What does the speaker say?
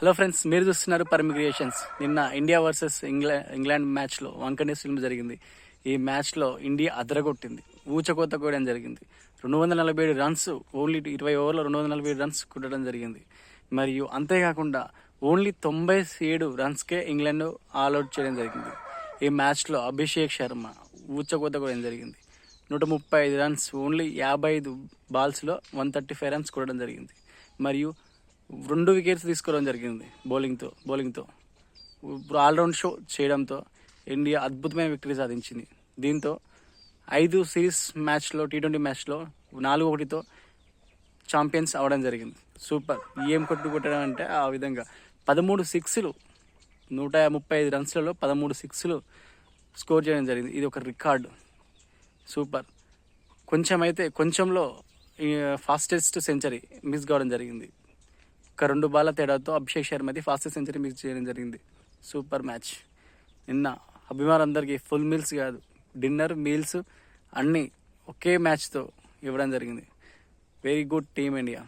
Hello friends, మీరు చూస్తున్నారు పరమి creations. నిన్న ఇండియా వర్సెస్ ఇంగ్లాండ్ మ్యాచ్లో వంకనే ఫిల్మ్ జరిగింది. ఈ మ్యాచ్లో ఇండియా అదరగొట్టింది, ఊచకోత కోయడం జరిగింది. 247 రన్స్, ఓన్లీ 20 ఓవర్లో 247 రన్స్ కొట్టడం జరిగింది. మరియు అంతేకాకుండా ఓన్లీ 97 రన్స్కే ఇంగ్లాండ్ ఆల్అౌట్ చేయడం జరిగింది. ఈ మ్యాచ్లో అభిషేక్ శర్మ ఊచకోత కోయడం జరిగింది. 135 రన్స్, ఓన్లీ 55 బాల్స్లో 135 రన్స్ కొట్టడం జరిగింది. మరియు 2 వికెట్స్ తీసుకోవడం జరిగింది బౌలింగ్తో ఆల్రౌండ్ షో చేయడంతో ఇండియా అద్భుతమైన విక్టరీ సాధించింది. దీంతో 5 సిరీస్ మ్యాచ్లో T20 మ్యాచ్లో 4-1తో ఛాంపియన్స్ అవ్వడం జరిగింది. సూపర్. ఏం కొట్టడం అంటే ఆ విధంగా 13 సిక్స్లు, 135 రన్స్లలో 13 సిక్స్లు స్కోర్ చేయడం జరిగింది. ఇది ఒక రికార్డు. సూపర్. కొంచెంలో ఫాస్టెస్ట్ సెంచరీ మిస్ కావడం జరిగింది. ఒక 2 బాళ్ళ తేడాతో అభిషేక్ శర్మది ఫాస్టెస్ట్ సెంచరీ మిస్ చేయడం జరిగింది. Super match. నిన్న అభిమానులందరికీ ఫుల్ మీల్స్ కాదు, డిన్నర్, మీల్స్ అన్నీ ఒకే మ్యాచ్తో ఇవ్వడం జరిగింది. Very good team India.